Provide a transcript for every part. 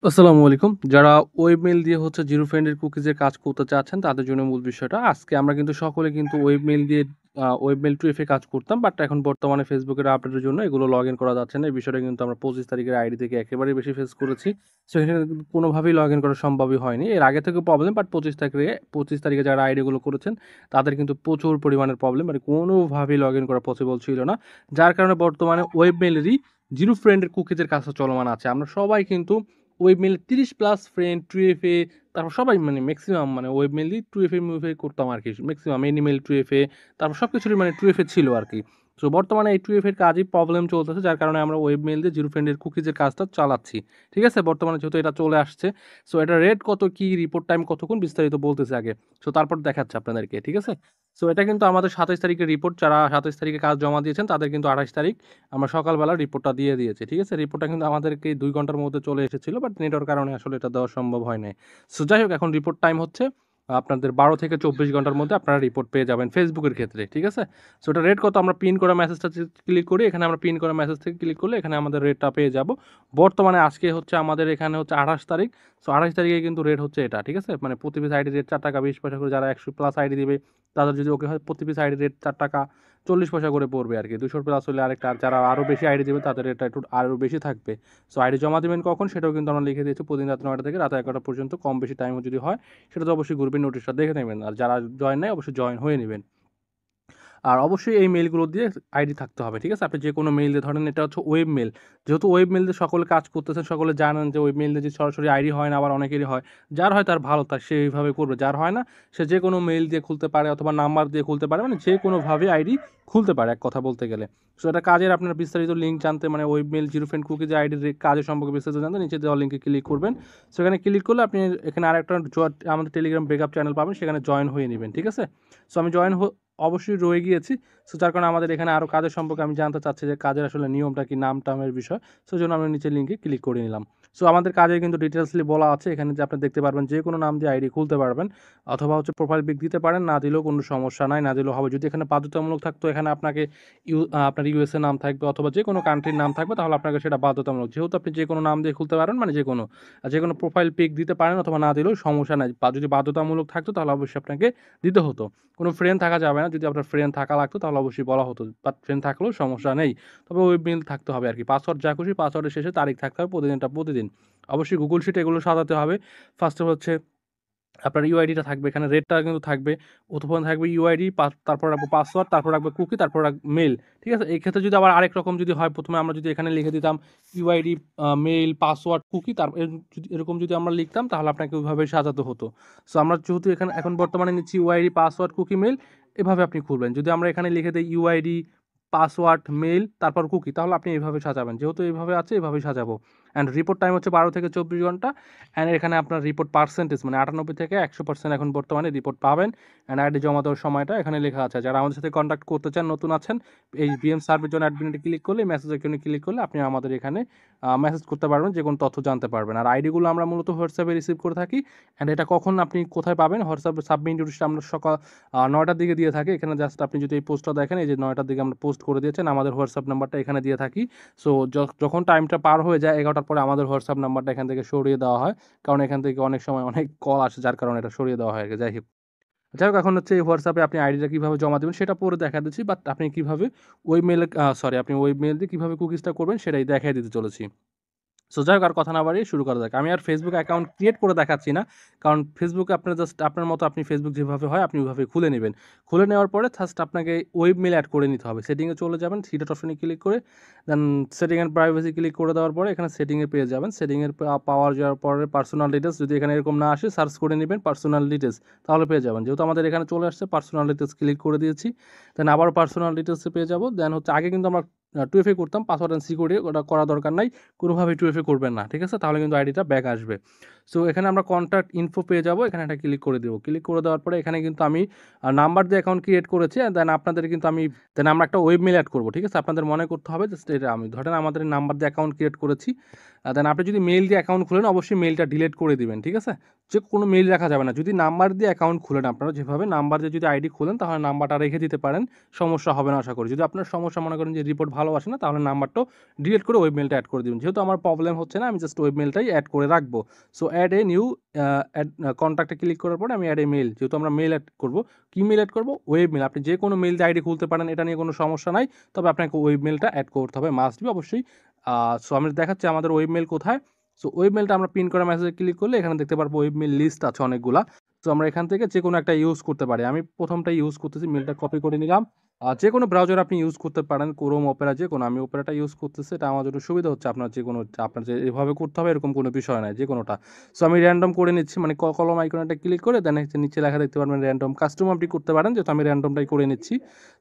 আসসালামু আলাইকুম। যারা ওয়েব মেইল দিয়ে জিরো ফ্রেন্ডের কুকিজের কাজ করতে চাচ্ছেন তাদের জন্য মূল বিষয়টা। আজকে আমরা কিন্তু সকলে ওয়েব মেইল দিয়ে ওয়েব মেইল 2FA কাজ করতাম। বাট এখন বর্তমানে ফেসবুকের আপডেটের জন্য এগুলো লগইন করা যাচ্ছে না। এই বিষয়টা কিন্তু আমরা 25 তারিখের আইডি থেকে একেবারেই বেশি ফেস করেছি। সো এখানে কিন্তু কোনোভাবেই লগইন করা সম্ভবই হয়নি। এর আগে থেকেও প্রবলেম, বাট 25 তারিখে যারা আইডিগুলো করেছেন তাদের কিন্তু প্রচুর পরিমাণের প্রবলেম। মানে কোনোভাবেই লগইন করা পসিবল ছিল না। যার কারণে বর্তমানে ওয়েব মেইলেরই জিরো ফ্রেন্ডের কুকিজের কাজটা চলমান আছে। আমরা সবাই কিন্তু ওয়েবমেল 30+ ফ্রেন্ড, 2FA তারপর সবাই মানে মেক্সিমাম মানে ওয়েবমেলই 2FA মুভি করতাম আরকি। মেক্সিমাম এনিমেল 2FA তারপর সবকিছুরই মানে 2FA ছিল আরকি। সো বর্তমানে এই 2FA এর কাজই প্রবলেম চলতেছে, যার কারণে আমরা ওয়েবমেল দিয়ে জিরো ফ্রেন্ডের কুকিজের কাজটা চালাচ্ছি। ঠিক আছে? বর্তমানে যেহেতু এটা চলে আসছে, সো এটার রেট কত, কি, রিপোর্ট টাইম কতক্ষণ বিস্তারিত বলতেছি আগে। সো তারপর দেখাচ্ছি আপনাদেরকে। ঠিক আছে? সো এটা কিন্তু আমাদের 27 তারিখের রিপোর্ট। যারা 27 তারিখে কাজ জমা দিয়েছেন তাদের কিন্তু 28 তারিখ আমরা সকালবেলা রিপোর্টটা দিয়ে দিয়েছি। ঠিক আছে? রিপোর্টটা কিন্তু আমাদেরকে 2 ঘন্টার মধ্যে চলে এসেছিল। বাট নেটের কারণে আসলে এটা দেওয়া সম্ভব হয় নাই। সো যাই হোক, এখন রিপোর্ট টাইম হচ্ছে আপনাদের 12 থেকে 24 ঘন্টার মধ্যে আপনারা রিপোর্ট পেয়ে যাবেন ফেসবুকের ক্ষেত্রে। ঠিক আছে? সো এটা রেট কত, আমরা পিন করা মেসেজটা ক্লিক করি। এখানে আমরা পিন করা মেসেজ থেকে ক্লিক করলে এখানে আমাদের রেটটা পেয়ে যাব। বর্তমানে আজকে আমাদের এখানে 28 তারিখ। সো 28 তারিখে কিন্তু রেট হচ্ছে এটা। ঠিক আছে? মানে প্রতি পিস আইডি রেট ৳4.20 করে, যারা 100+ আইডি দিবে তাদের যদি ওকে হয় প্রতি পিস আইডি রেট ৳4.40 করে পড়বে আরকি। 200+ হলে আরেকটা, আর যারা আরও বেশি আইডি দিবে তাদের রেটটা একটু আরও বেশি থাকবে। সো আইডি জমা দিবেন কখন সেটাও কিন্তু আমরা লিখে দিয়েছি। প্রতিদিন রাত 9টা থেকে রাত 11টা পর্যন্ত, কম বেশি টাইমও যদি হয় সেটা তো অবশ্যই গ্রুপের নোটিশটা দেখে নেবেন। আর যারা জয়েন নাই অবশ্যই জয়েন হয়ে নিবেন। আর অবশ্যই এই মেইলগুলো দিয়ে আইডি থাকতে হবে। ঠিক আছে? আপনি যেকোনো মেইল দিয়ে, ধরেন এটা হচ্ছে ওয়েব মেইল। যেহেতু ওয়েব মেইল দিয়ে সকলে কাজ করতেছেন, সকলে জানেন যে ওয়েব মেইল দিয়ে যে সরাসরি আইডি হয় না, আবার অনেকেরই হয়। যার হয় তার ভালো, সে এইভাবে করবে। যার হয় না সে যেকোনো মেইল দিয়ে খুলতে পারে অথবা নাম্বার দিয়ে খুলতে পারে। মানে যেকোনোভাবে আইডি খুলতে পারে এক কথা বলতে গেলে। সো এটা কাজের, আপনার বিস্তারিত লিঙ্ক জানতে মানে web mail zero friend cookie যে আইডির কাজের সম্পর্কে বিস্তারিত জানতে নিচে দেওয়া লিঙ্কে ক্লিক করবেন। সো এখানে ক্লিক করলে আপনি এখানে আরেকটা আমাদের টেলিগ্রাম ব্রেকআপ চ্যানেল পাবেন, সেখানে জয়েন হয়ে নিবেন। ঠিক আছে? সো আমি অবশ্যই রয়ে গিয়েছি। সো যার কারণে আমাদের এখানে আরও কাজের সম্পর্কে আমি জানতে চাচ্ছি যে কাজের আসলে নিয়মটা কি, নাম-টামের বিষয়। সো এজন্য আমি নিচের লিঙ্কে ক্লিক করে নিলাম। সো আমাদের কাজের কিন্তু ডিটেইলসলি বলা আছে এখানে, যে আপনি দেখতে পারবেন যেকোনো নাম দিয়ে আইডি খুলতে পারবেন, অথবা প্রোফাইল পিক দিতে পারেন, না দিলেও কোনো সমস্যা নাই, না দিলেও হবে। যদি এখানে বাধ্যতামূলক থাকতো, এখানে আপনাকে আপনার ইউএসএ নাম থাকবে অথবা যেকোনো কান্ট্রির নাম থাকবে, তাহলে আপনাকে সেটা বাধ্যতামূলক। যেহেতু আপনি যেকোনো নাম দিয়ে খুলতে পারেন, মানে যেকোনো প্রোফাইল পিক দিতে পারেন অথবা না দিলেও সমস্যা নাই। বা যদি বাধ্যতামূলক থাকতো তাহলে অবশ্যই আপনাকে দিতে হতো। কোনো ফ্রেন্ড থাকা যাবে না। যদি আপনার ফ্রেন্ড থাকা লাগতো তাহলে অবশ্যই বলা হতো। বাট ফ্রেন্ড থাকলেও সমস্যা নেই। তবে ওয়েব মেইল থাকতে হবে আরকি। পাসওয়ার্ড যা খুশি, পাসওয়ার্ডের শেষে তারিখ থাকতে হবে প্রতিদিনটা প্রতিদিন। অবশ্যই গুগল শিট এগুলো সাজাতে হবে। ফার্স্ট এ আপনার ইউআইডিটা থাকবে, এখানে রেটটা কিন্তু থাকবে। প্রথমে থাকবে ইউআইডি, তারপর রাখবো পাসওয়ার্ড, তারপর রাখবো কুকি, তারপর মেইল। ঠিক আছে? এই ক্ষেত্রে যদি আবার আরেক রকম যদি হয়, প্রথমে আমরা যদি এখানে লিখে দিতাম ইউআইডি, মেইল, পাসওয়ার্ড, কুকি, এরকম যদি আমরা লিখতাম তাহলে আপনাকে ওইভাবে সাজাতে হতো। সো আমরা যেহেতু এখন বর্তমানে নিচ্ছি ইউআইডি, পাসওয়ার্ড, কুকি, মেইল, এভাবে আপনি খুলবেন। যদি আমরা এখানে লিখে দেই ইউআইডি, পাসওয়ার্ড, মেইল, তারপর কুকি, তাহলে আপনি এভাবে সাজাবেন। যেহেতু এভাবে আছে এভাবেই সাজাবো। অ্যান্ড রিপোর্ট টাইম হচ্ছে 12 থেকে 24 ঘন্টা। অ্যান্ড এখানে আপনার রিপোর্ট পার্সেন্টেজ মানে 98 থেকে 100% এখন বর্তমানে রিপোর্ট পাবেন। অ্যান্ড আইডি জমা দেওয়ার সময়টা এখানে লেখা আছে। যারা আমাদের সাথে কন্ট্যাক্ট করতে চান, নতুন আছেন, এই বিএম সার্ভের জন্য অ্যাডমিনে ক্লিক করলে, মেসেজ আইকনে ক্লিক করলে আপনি আমাদের এখানে মেসেজ করতে পারবেন, যে কোনো তথ্য জানতে পারবেন। আর আইডিগুলো আমরা মূলত হোয়াটসঅ্যাপে রিসিভ করে থাকি। অ্যান্ড এটা কখন আপনি কোথায় পাবেন, হোয়াটসঅ্যাপে সাবমিট নোটিশটা আমরা সকাল 9টার দিকে দিয়ে থাকি। এখানে জাস্ট আপনি যদি এই পোস্টটা দেখেন, এই যে 9টার দিকে আমরা পোস্ট করে দিয়েছেন, আমাদের হোয়াটসঅ্যাপ নাম্বারটা এখানে দিয়ে থাকি। সো যখন টাইমটা পার হয়ে যায় 11টার পরে, আমাদের হোয়াটসঅ্যাপ নাম্বারটা এখান থেকে সরিয়ে দেওয়া হয়। কারণ এখান থেকে অনেক সময় অনেক কল আসে, যার কারণে এটা সরিয়ে দেওয়া হয় আরকি। যাই হোক, এখন এই হোয়াটসঅ্যাপে আপনি আইডিটা কিভাবে জমা দিবেন সেটা পরে দেখা দিচ্ছি। বাট আপনি কিভাবে আপনি ওয়েব মেইল দিয়ে কিভাবে কুকিজটা করবেন সেটাই দেখায় দিতে চলেছি। সো যাই হোক, আর কথা না বাড়িয়ে শুরু করা যাক। আমি আর ফেসবুক অ্যাকাউন্ট ক্রিয়েট করে দেখাচ্ছি না। কারণ ফেসবুকে আপনার জাস্ট আপনার মতো আপনি ফেসবুক যেভাবে হয় আপনি ওইভাবে খুলে নিবেন। খুলে নেওয়ার পরে জাস্ট আপনাকে ওয়েব মেইল এড করে নিতে হবে। সেটিংয়ে চলে যাবেন, থ্রি ডট অপশনে ক্লিক করে দেন সেটিং অ্যান্ড প্রাইভেসি ক্লিক করে দেওয়ার পরে এখানে সেটিংয়ে পেয়ে যাবেন। সেটিংয়ের পাওয়ার যাওয়ার পরে পার্সোনাল ডিটেইলস, যদি এখানে এরকম না আসে সার্চ করে নিবেন পার্সোনাল ডিটেইলস, তাহলে পেয়ে যাবেন। যেহেতু আমাদের এখানে চলে আসছে, পার্সোনাল ডিটেইলস ক্লিক করে দিয়েছি। দেন আবারও পার্সোনাল ডিটেইলসে পেয়ে যাব। দেন আগে কিন্তু আমরা 2FA করতাম, পাসওয়ার্ড অ্যান্ড সিকিউরিটি, ওটা করা দরকার নাই। কোনোভাবেই 2FA করবেন না। ঠিক আছে? তাহলে কিন্তু আইডিটা ব্যাক আসবে। সো এখানে আমরা কন্ট্যাক্ট ইনফো পেয়ে যাবো, এখানে একটা ক্লিক করে দেবো। ক্লিক করে দেওয়ার পরে এখানে কিন্তু আমি নাম্বার দিয়ে অ্যাকাউন্ট ক্রিয়েট করেছি, দেন আপনাদের কিন্তু দেন আমরা একটা ওয়েব মেল অ্যাড করবো, ঠিক আছে? আপনাদের মনে করতে হবে জাস্ট এটা আমি ধরেন আমাদের নাম্বার দিয়ে অ্যাকাউন্ট ক্রিয়েট করেছি, দেন আপনি যদি মেল দিয়ে অ্যাকাউন্ট খুলেন অবশ্যই মেলটা ডিলিট করে দিবেন, ঠিক আছে? যে কোনো মেল রাখা যাবে না। যদি নাম্বার দিয়ে অ্যাকাউন্ট খুলেন আপনারা যেভাবে নাম্বার দিয়ে যদি আইডি খুলেন তাহলে নাম্বারটা রেখে দিতে পারেন, সমস্যা হবে না আশা করি। যদি আপনার সমস্যা মনে করেন যে রিপোর্ট ভালো আসে না তাহলে নাম্বারটাও ডিলিট করে ওয়েব মেলটা অ্যাড করে দিবেন। যেহেতু আমার প্রবলেম হচ্ছে না আমি জাস্ট ওয়েব মেলটাই অ্যাড করে রাখবো। So add a new add কন্ট্যাক্টে ক্লিক করার পরে আমি অ্যাড এ মেল, যেহেতু আমরা মেল অ্যাড করবো, কি মেল অ্যাড করবো? Web mail. আপনি যে কোনো মেল দিয়ে আইডি খুলতে পারেন, এটা নিয়ে কোনো সমস্যা নাই, তবে আপনাকে ওয়েব মেলটা অ্যাড করতে হবে, মাস্ট বি অবশ্যই। সো আমি দেখাচ্ছি আমাদের ওয়েব মেল কোথায়। সো ওয়েব মেলটা আমরা পিন করা মেসেজে ক্লিক করলে এখানে দেখতে পারবো ওয়েব মেল লিস্ট আছে অনেকগুলা। তো আমরা এখান থেকে যে কোনো একটা ইউজ করতে পারি। আমি প্রথমটা ইউজ করতেছি, মেলটা কপি করে নিলাম। যে কোনো ব্রাউজার আপনি ইউজ করতে পারেন, ক্রোম, অপেরা, যে কোনো। আমি অপেরাটা ইউজ করতেছি, এটা আমার জন্য সুবিধা হচ্ছে। আপনার যে কোনো আপনার যে এভাবে করতে হবে এরকম কোনো বিষয় নাই, যে কোনোটা। সো আমি র্যান্ডম করে নিচ্ছি, মানে কলম আইকনটা ক্লিক করে দেন নিচে লেখা দেখতে পারবেন র্যান্ডম। কাস্টম আপনি করতে পারেন, যেহেতু আমি র্যান্ডমটাই করে নিচ্ছি।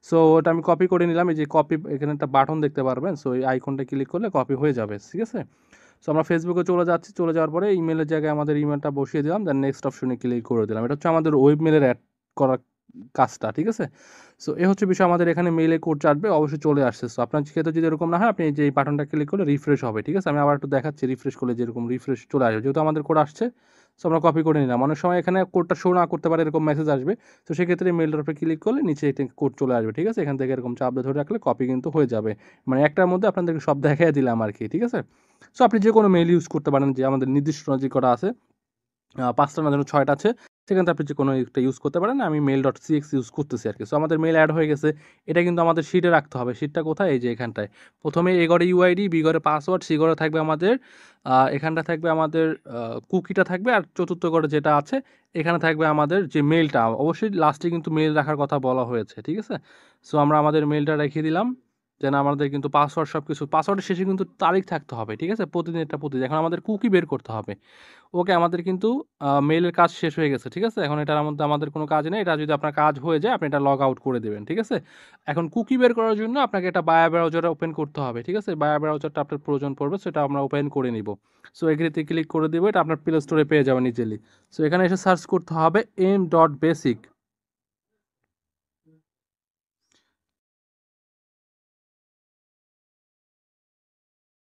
সো ওটা আমি কপি করে নিলাম, এই যে কপি, এখানে একটা বাটন দেখতে পারবেন, সো এই আইকনটা ক্লিক করলে কপি হয়ে যাবে, ঠিক আছে? সো আমরা ফেসবুকে চলে যাচ্ছি, চলে যাওয়ার পরে ইমেলের জায়গায় আমাদের ইমেলটা বসিয়ে দিলাম, দেন নেক্সট অপশনে ক্লিক করে দিলাম। এটা হচ্ছে আমাদের ওয়েব মেলের অ্যাড করার কাজটা, ঠিক আছে? সো এ হচ্ছে বিষয়, আমাদের এখানে মেইলে কোড চাটবে, অবশ্যই চলে আসছে। সো আপনার ক্ষেত্রে যদি এরকম না হয় আপনি যে এই বাটনটা ক্লিক করলে রিফ্রেশ হবে, ঠিক আছে? আমি আবার একটু দেখাচ্ছি, রিফ্রেশ করলে যেরকম রিফ্রেশ চলে আসবে, যেহেতু আমাদের কোড আসছে। সো আমরা কপি করে নিলাম। অনেক সময় এখানে কোডটা শো না করতে পারে, এরকম মেসেজ আসবে। তো সেক্ষেত্রে মেলটার উপরে ক্লিক করলে নিচে এটা কোড চলে আসবে, ঠিক আছে? এখান থেকে এরকম চাপ দিয়ে ধরে রাখলে কপি কিন্তু হয়ে যাবে। মানে একটার মধ্যে আপনাদেরকে সব দেখাই দিলাম আর কি, ঠিক আছে? সো আপনি যে কোনো মেইল ইউজ করতে পারেন, যে আমাদের নির্দিষ্ট যে করা আছে ৫টা না যেন ৬টা আছে, সেখান থেকে আপনি যে কোনো একটা ইউজ করতে পারেন। আমি mail.cx ইউজ করতেছি আরকি। সো আমাদের মেইল অ্যাড হয়ে গেছে। এটা কিন্তু আমাদের শিটে রাখতে হবে। শিটটা কোথায়? এই যে এখানটায়। ১ম এ ঘরে ইউআইডি, বি ঘরে পাসওয়ার্ড, সি ঘরে থাকবে আমাদের এখানটা থাকবে আমাদের কুকিটা থাকবে, আর ৪র্থ ঘরে যেটা আছে এখানে থাকবে আমাদের যে মেইলটা। অবশ্যই লাস্টে কিন্তু মেইল রাখার কথা বলা হয়েছে, ঠিক আছে? সো আমরা আমাদের মেইলটা রেখে দিলাম। দেন আমাদের কিন্তু পাসওয়ার্ড সবকিছু, পাসওয়ার্ডের শেষে কিন্তু তারিখ থাকতে হবে, ঠিক আছে? প্রতিদিন প্রতিদিন। এখন আমাদের কুকি বের করতে হবে। ওকে, আমাদের কিন্তু মেইলের কাজ শেষ হয়ে গেছে, ঠিক আছে? এখন এটার মধ্যে আমাদের কোনো কাজ নেই। এটা যদি আপনার কাজ হয়ে যায় আপনি এটা লগ আউট করে দেবেন, ঠিক আছে? এখন কুকি বের করার জন্য আপনাকে এটা বায়ার ব্রাউজারে ওপেন করতে হবে, ঠিক আছে? বায়ার ব্রাউজারটা আপনার প্রয়োজন পড়বে, সেটা আমরা ওপেন করে নিব। সো এগ্রিতে ক্লিক করে দিব, এটা আপনার প্লে স্টোরে পেয়ে যাবেন ইজিলি। সো এখানে এসে সার্চ করতে হবে m.basic।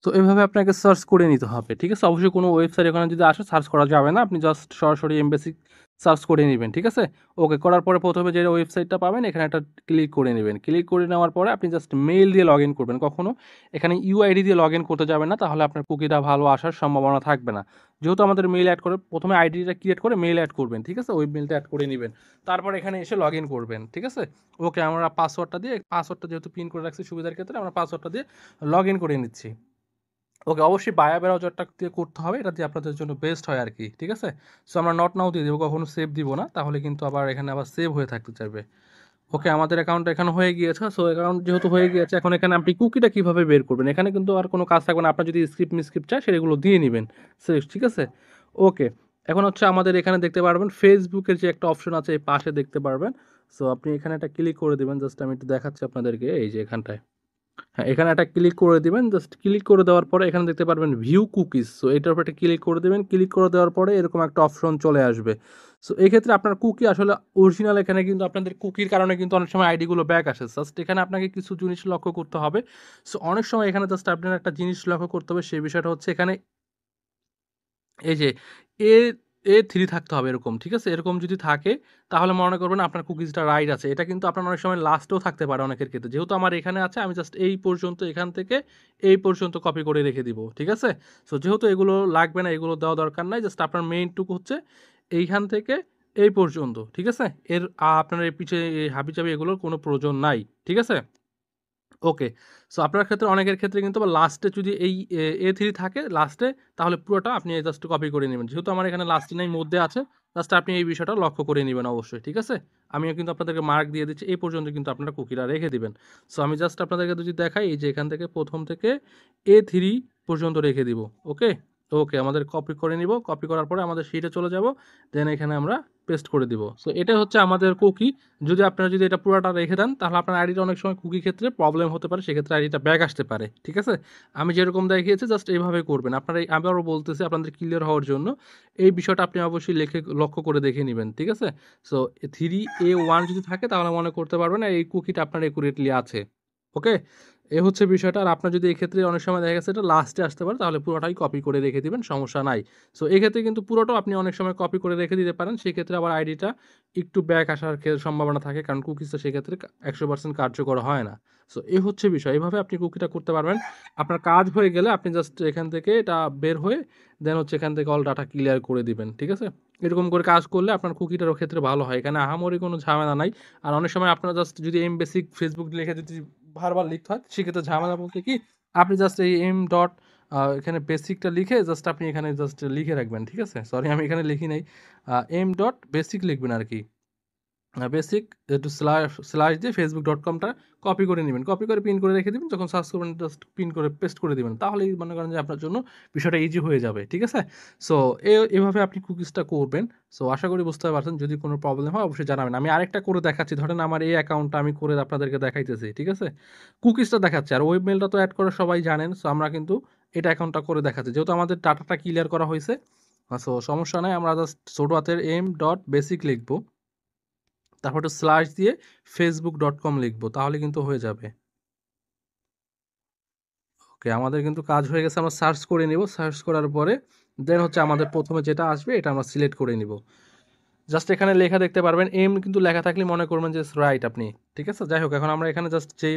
তো এভাবে আপনাকে সার্চ করে নিতে হবে, ঠিক আছে? অবশ্যই কোনো ওয়েবসাইট এখানে যদি আসে সার্চ করা যাবে না। আপনি জাস্ট সরাসরি এমবেসিক সার্চ করে নিবেন, ঠিক আছে? ওকে, করার পরে ১ম এ যে ওয়েবসাইটটা পাবেন এখানে একটা ক্লিক করে নিবেন। ক্লিক করে নেওয়ার পরে আপনি জাস্ট মেইল দিয়ে লগইন করবেন। কখনো এখানে ইউআইডি দিয়ে লগইন করতে যাবেন না, তাহলে আপনার কুকিটা ভালো আসার সম্ভাবনা থাকবে না। যেহেতু আমাদের মেইল এড করে ১ম এ আইডিটা ক্রিয়েট করে মেইল এড করবেন, ঠিক আছে? ওই মেইলটা এড করে নিবেন। তারপর এখানে এসে লগইন করবেন, ঠিক আছে? ওকে, আমরা পাসওয়ার্ডটা যেহেতু পিন করে রাখছি সুবিধার ক্ষেত্রে আমরা পাসওয়ার্ডটা দিয়ে লগইন করে নিচ্ছি। ওকে, অবশ্যই বায়া ব্রাউজারটা দিয়ে করতে হবে, এটা দিয়ে আপনাদের জন্য বেস্ট হয় আরকি, ঠিক আছে? সো আমরা নট নাও দিয়ে দেবো, কখনো সেভ দিব না, তাহলে কিন্তু আবার এখানে আবার সেভ হয়ে থাকতে চাইবে। ওকে, আমাদের অ্যাকাউন্ট এখানে হয়ে গিয়েছে। সো অ্যাকাউন্ট যেহেতু হয়ে গিয়েছে, এখন এখানে আপনি কুকিটা কিভাবে বের করবেন? এখানে কিন্তু আর কোনো কাজ থাকবে না। আপনার যদি স্ক্রিপ্ট চায় সেগুলো দিয়ে নিবেন। ঠিক আছে? ওকে, এখন হচ্ছে আমাদের এখানে দেখতে পারবেন ফেসবুকের যে একটা অপশন আছে এই পাশে দেখতে পারবেন। সো আপনি এখানে একটা ক্লিক করে দিবেন। জাস্ট আমি একটু দেখাচ্ছি আপনাদেরকে, এই যে এখানটায়। হ্যাঁ, এখানে একটা ক্লিক করে দিবেন। জাস্ট ক্লিক করে দেওয়ার পরে এখানে দেখতে পারবেন ভিউ কুকিজ। সো এটার উপর একটা ক্লিক করে দিবেন। ক্লিক করে দেওয়ার পরে এরকম একটা অপশন চলে আসবে। সো এক্ষেত্রে আপনার কুকি আসলে অরিজিনাল, এখানে কিন্তু আপনাদের কুকির কারণে কিন্তু অনেক সময় আইডিগুলো ব্যাক আসে। জাস্ট এখানে আপনাকে কিছু জিনিস লক্ষ্য করতে হবে। সো অনেক সময় এখানে জাস্ট আপনার একটা জিনিস লক্ষ্য করতে হবে, সেই বিষয়টা হচ্ছে এখানে এই যে এ A3 থাকতে হবে এরকম, ঠিক আছে? এরকম যদি থাকে তাহলে মনে করবেন আপনার কুকিজটা রাইট আছে। এটা কিন্তু আপনার অনেক সময় লাস্টেও থাকতে পারে অনেকের ক্ষেত্রে। যেহেতু আমার এখানে আছে আমি জাস্ট এই পর্যন্ত, এখান থেকে এই পর্যন্ত কপি করে রেখে দিব, ঠিক আছে? সো যেহেতু এগুলো লাগবে না, এগুলো দেওয়া দরকার নাই। জাস্ট আপনার মেইনটুকু হচ্ছে এইখান থেকে এই পর্যন্ত, ঠিক আছে? আপনার এই পিছে এই হাবিজাবি এগুলোর কোনো প্রয়োজন নাই, ঠিক আছে? ওকে। সো আপনার ক্ষেত্রে অনেকের ক্ষেত্রে কিন্তু আবার লাস্টে যদি এই A3 থাকে লাস্টে, তাহলে পুরোটা আপনি জাস্ট কপি করে নিবেন। যেহেতু আমার এখানে লাস্টে নাই, মধ্যে আছে, জাস্ট আপনি এই বিষয়টা লক্ষ্য করে নিবেন অবশ্যই, ঠিক আছে? আমিও কিন্তু আপনাদেরকে মার্ক দিয়ে দিচ্ছি। এই পর্যন্ত কিন্তু আপনারা কুকিটা রেখে দিবেন। সো আমি জাস্ট আপনাদেরকে যদি দেখাই, এই যে এখান থেকে ১ম থেকে A3 পর্যন্ত রেখে দিব। ওকে? ওকে, আমাদের কপি করে নিব। কপি করার পরে আমাদের শিটে চলে যাব। দেন এখানে আমরা পেস্ট করে দিব। সো এটাই হচ্ছে আমাদের কুকি। যদি আপনারা যদি এটা পুরাটা রেখে দেন তাহলে আপনার আইডিটা অনেক সময় কুকি ক্ষেত্রে প্রবলেম হতে পারে। সেক্ষেত্রে আইডিটা ব্যাক আসতে পারে। ঠিক আছে? আমি যেরকম দেখিয়েছি জাস্ট এইভাবে করবেন। আপনারা আবারও বলতেছি আপনাদের ক্লিয়ার হওয়ার জন্য এই বিষয়টা আপনি অবশ্যই লক্ষ্য করে দেখে নিবেন। ঠিক আছে? সো 3A1 যদি থাকে তাহলে মনে করতে পারবেন এই কুকিটা আপনার একুরেটলি আছে। ওকে? এ হচ্ছে বিষয়টা। আর আপনার যদি এক্ষেত্রে অনেক সময় দেখা গেছে এটা লাস্টে আসতে পারে তাহলে পুরোটাই কপি করে রেখে দিবেন, সমস্যা নাই। সো এক্ষেত্রে কিন্তু পুরোটাও আপনি অনেক সময় কপি করে রেখে দিতে পারেন। সেক্ষেত্রে আবার আইডিটা একটু ব্যাক আসার সম্ভাবনা থাকে কারণ কুকিজটা সেক্ষেত্রে 100% কার্যকর হয় না। সো এই হচ্ছে বিষয়। এভাবে আপনি কুকিটা করতে পারবেন। আপনার কাজ হয়ে গেলে আপনি জাস্ট এখান থেকে এটা বের হয়ে দেন হচ্ছে এখান থেকে অল ডাটা ক্লিয়ার করে দিবেন। ঠিক আছে? এরকম করে কাজ করলে আপনার কুকিটারও ক্ষেত্রে ভালো হয়। এখানে আহামরি কোনো ঝামেলা নাই। আর অনেক সময় আপনারা জাস্ট যদি বেসিক ফেসবুক লিখে যদি বারবার লিখতে হয় সেক্ষেত্রে ঝামেলা বলতে কি আপনি জাস্ট এই এম ডট এখানে বেসিকটা লিখে জাস্ট আপনি এখানে জাস্ট লিখে রাখবেন। ঠিক আছে? সরি আমি এখানে লিখি নাই। এম ডট বেসিক লিখবেন আর কি। বেসিক একটু স্ল্যাশ দিয়ে facebook.com-টা কপি করে নিবেন। কপি করে পিন করে রেখে দিবেন। যখন সার্চ করবেন জাস্ট পিন করে পেস্ট করে দিবেন। তাহলেই মনে করেন যে আপনার জন্য বিষয়টা ইজি হয়ে যাবে। ঠিক আছে? সো এভাবে আপনি কুকিজটা করবেন। সো আশা করি বুঝতে পারছেন। যদি কোনো প্রবলেম হয় অবশ্যই জানাবেন। আমি আরেকটা করে দেখাচ্ছি। ধরেন আমার এই অ্যাকাউন্টটা আমি করে আপনাদেরকে দেখাইতেছি। ঠিক আছে? কুকিজটা দেখাচ্ছি। আর ওয়েব মেইলটা তো এড করা সবাই জানেন। সো আমরা কিন্তু এটা অ্যাকাউন্টটা করে দেখাচ্ছি। যেহেতু আমাদের ডাটাটা ক্লিয়ার করা হইছে। সো সমস্যা নাই। আমরা জাস্ট ছোট হাতের m.basic লিখবো। তারপর একটু স্ল্যাশ দিয়ে facebook.com লিখবো তাহলে কিন্তু হয়ে যাবে। ওকে, আমাদের কিন্তু কাজ হয়ে গেছে। আমরা সার্চ করে নিব। সার্চ করার পরে দেন হচ্ছে আমাদের প্রথমে যেটা আসবে এটা আমরা সিলেক্ট করে নিব। জাস্ট এখানে লেখা দেখতে পারবেন এম কিন্তু লেখা থাকলে মনে করবেন যে রাইট আপনি। ঠিক আছে? যাই হোক এখন আমরা এখানে জাস্ট যে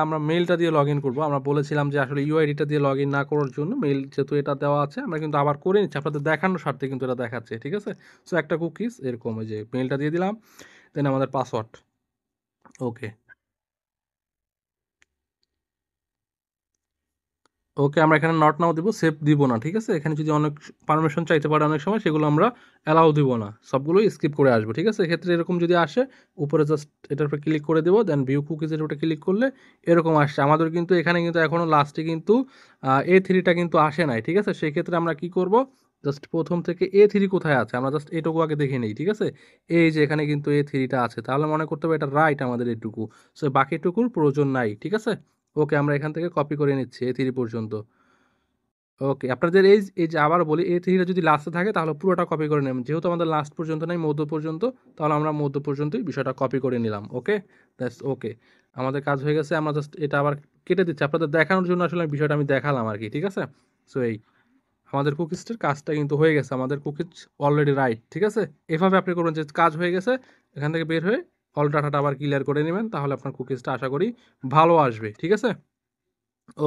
আমরা মেইলটা দিয়ে লগ ইন করবো। আমরা বলেছিলাম যে আসলে ইউআইডিটা দিয়ে লগ ইন না করার জন্য মেইল যেহেতু এটা দেওয়া আছে আমরা কিন্তু আবার করে নিচ্ছি আপনাদের দেখানোর স্বার্থে কিন্তু এটা দেখাচ্ছে। ঠিক আছে? সো একটা কুকিজ এরকম ওই যে মেইলটা দিয়ে দিলাম দেন আমাদের পাসওয়ার্ড। ওকে, ওকে, আমরা এখানে নট নাও দিব, সেভ দিব না। ঠিক আছে? এখানে যদি অনেক পারমিশন চাইতে পারে অনেক সময় সেগুলো আমরা অ্যালাউ দিব না। সবগুলোই স্কিপ করে আসবো। ঠিক আছে? এক্ষেত্রে এরকম যদি আসে উপরে জাস্ট এটার উপর ক্লিক করে দেবো দেন ভিউ কুকিজের উপরে ক্লিক করলে এরকম আসছে। আমাদের কিন্তু এখানে কিন্তু এখনো লাস্টে কিন্তু A3টা কিন্তু আসে নাই। ঠিক আছে? সেক্ষেত্রে আমরা কি করব? জাস্ট প্রথম থেকে A3 কোথায় আছে আমরা জাস্ট এটুকু আগে দেখে নিই। ঠিক আছে? এই যে এখানে কিন্তু A3টা আছে তাহলে মনে করতে হবে এটা রাইট আমাদের এটুকু। সো বাকিটুকুর প্রয়োজন নাই। ঠিক আছে? ওকে, আমরা এখান থেকে কপি করে নিচ্ছি A3 পর্যন্ত। ওকে, আপনাদের এই যে আবার বলি A3টা যদি লাস্টে থাকে তাহলে পুরোটা কপি করে নেবেন। যেহেতু আমাদের লাস্ট পর্যন্ত নাই মধ্য পর্যন্ত, তাহলে আমরা মধ্য পর্যন্তই বিষয়টা কপি করে নিলাম। ওকে? That's okay. আমাদের কাজ হয়ে গেছে। আমরা জাস্ট এটা আবার কেটে দিচ্ছি। আপনাদের দেখানোর জন্য আসলে বিষয়টা আমি দেখালাম আরকি। ঠিক আছে? সো এই আমাদের কুকিজটার কাজটা কিন্তু হয়ে গেছে। আমাদের কুকিজ অলরেডি রাইট। ঠিক আছে? এভাবে আপনি করবেন যে কাজ হয়ে গেছে, এখান থেকে বের হয়ে অল ডাটাটা আবার ক্লিয়ার করে নিবেন। তাহলে আপনার কুকিজটা আশা করি ভালো আসবে। ঠিক আছে?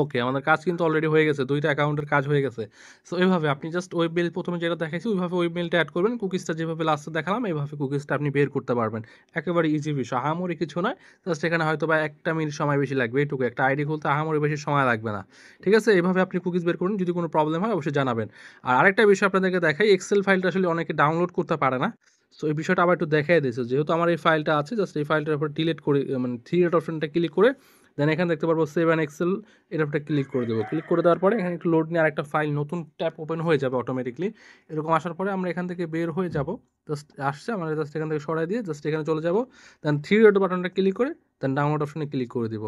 ওকে, আমাদের কাজ কিন্তু অলরেডি হয়ে গেছে। ২ টা অ্যাকাউন্টের কাজ হয়ে গেছে। সো এভাবে আপনি জাস্ট ওয়েব মেইল ১ম এ যেটা দেখাইছি ওইভাবে ওয়েব মেইলটা এড করবেন। কুকিজটা যেভাবে লাস্টে দেখালাম এভাবে কুকিজটা আপনি বের করতে পারবেন। একেবারে ইজি বিষয়। আহামরি কিছু নয়। জাস্ট এখানে হয়তোবা ১ টা মিনিট সময় বেশি লাগবে এটুকু। একটা আইডি খুলতে আহামরি বেশি সময় লাগবে না। ঠিক আছে? এভাবে আপনি কুকিজ বের করুন। যদি কোনো প্রবলেম হয় অবশ্যই জানাবেন। আর আরেকটা বিষয় আপনাদেরকে দেখাই, এক্সেল ফাইলটা আসলে অনেকে ডাউনলোড করতে পারে না। সো এই বিষয়টা আবার একটু দেখাই দিয়েছে। যেহেতু আমার এই ফাইলটা আছে জাস্ট এই ফাইলটার উপর ডিলিট করে মানে 3 ডট অপশনটা ক্লিক করে দেন এখানে দেখতে পারবো সেভ অ্যান্ড এক্সেল এটার উপরে ক্লিক করে দেবো। ক্লিক করে দেওয়ার পরে এখানে একটু লোড নিয়ে আরেকটা ফাইল নতুন ট্যাব ওপেন হয়ে যাবে অটোমেটিকলি। এরকম আসার পরে আমরা এখান থেকে বের হয়ে যাব। জাস্ট আসছে আমরা জাস্ট এখান থেকে সরাই দিয়ে জাস্ট এখানে চলে যাব। দেন থ্রি ডট বাটনটা ক্লিক করে দেন ডাউনলোড অপশনে ক্লিক করে দিব।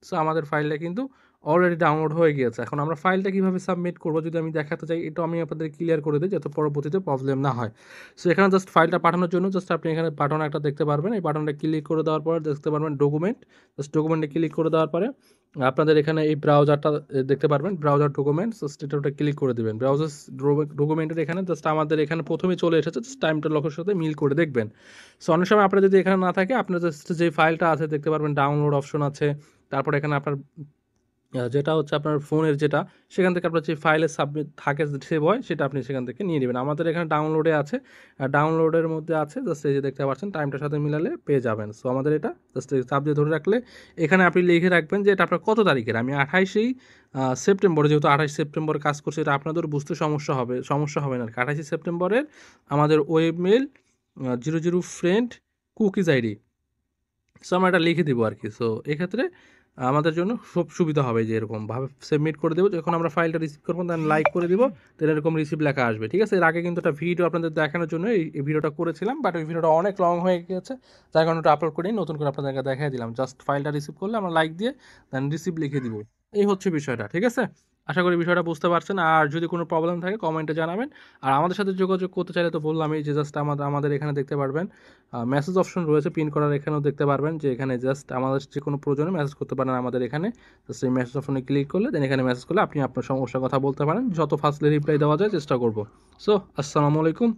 সো আমাদের ফাইলটা কিন্তু অলরেডি ডাউনলোড হয়ে গিয়েছে। এখন আমরা ফাইলটা কিভাবে সাবমিট করব যদি আমি দেখাতে চাই এটাও আমি আপনাদের ক্লিয়ার করে দিই যাতে পরবর্তীতে প্রবলেম না হয়। সো এখানে জাস্ট ফাইলটা পাঠানোর জন্য জাস্ট আপনি এখানে বাটন একটা দেখতে পারবেন। এই বাটনটা ক্লিক করে দেওয়ার পর দেখতে পারবেন ডকুমেন্ট। জাস্ট ডকুমেন্টে ক্লিক করে দেওয়ার পরে আপনাদের এখানে এই ব্রাউজারটা দেখতে পারবেন। ব্রাউজার ডকুমেন্টস জাস্ট এটা ওটা ক্লিক করে দিবেন। ব্রাউজার ডকুমেন্টের এখানে জাস্ট আমাদের এখানে প্রথমেই চলে এসেছে। জাস্ট টাইমটা লকের সাথে মিল করে দেখবেন। সো অনেক সময় আপনার যদি এখানে না থাকে আপনার জাস্ট যে ফাইলটা আছে দেখতে পারবেন ডাউনলোড অপশন আছে। তারপরে এখানে আপনার যেটা হচ্ছে আপনার ফোনের যেটা সেখান থেকে আপনার যে ফাইলে সাবমিট থাকে সেভ হয় সেটা আপনি সেখান থেকে নিয়ে নেবেন। আমাদের এখানে ডাউনলোডে আছে। ডাউনলোডের মধ্যে আছে জাস্ট এই যে দেখতে পাচ্ছেন টাইমটার সাথে মিলালে পেয়ে যাবেন। সো আমাদের এটা জাস্ট চাপ দিয়ে ধরে রাখলে এখানে আপনি লিখে রাখবেন যে এটা আপনার কত তারিখের। আমি 28 সেপ্টেম্বরে যেহেতু 28 সেপ্টেম্বরে কাজ করছি এটা আপনাদের বুঝতে সমস্যা হবে না আর কি। 28 সেপ্টেম্বরের আমাদের web mail 00 friend cookies ID. So আমরা এটা লিখে দিব আর কি। সো এক্ষেত্রে আমাদের জন্য খুব সুবিধা হবে যে এরকমভাবে সাবমিট করে দেবো, যখন আমরা ফাইলটা রিসিভ করবো দেন লাইক করে দিব, তাহলে এরকম রিসিভ লেখা আসবে। ঠিক আছে, এর আগে কিন্তু একটা ভিডিও আপনাদের দেখানোর জন্য এই ভিডিওটা করেছিলাম, বাট ওই ভিডিওটা অনেক লং হয়ে গেছে, যার কারণে ওটা আপলোড করে নতুন করে আপনাদেরকে দেখাই দিলাম। জাস্ট ফাইলটা রিসিভ করলে আমরা লাইক দিয়ে দেন রিসিভ লিখে দিব। এই হচ্ছে বিষয়টা, ঠিক আছে? আশা করি বিষয়টা বুঝতে পারছেন। আর যদি কোনো প্রবলেম থাকে কমেন্টে জানাবেন। আর আমাদের সাথে যোগাযোগ করতে চাইলে তো বললামই যে জাস্ট আমাদের এখানে দেখতে পারবেন মেসেজ অপশন রয়েছে, পিন করার এখানেও দেখতে পারবেন যে এখানে জাস্ট আমাদের যে কোনো প্রয়োজনে মেসেজ করতে পারেন আমাদের এখানে। জাস্ট এই মেসেজ অপশনে ক্লিক করলে দেন এখানে মেসেজ করলে আপনি আপনার সমস্যার কথা বলতে পারেন, যত ফাস্টলি রিপ্লাই দেওয়া যায় চেষ্টা করব। সো আসসালামু আলাইকুম।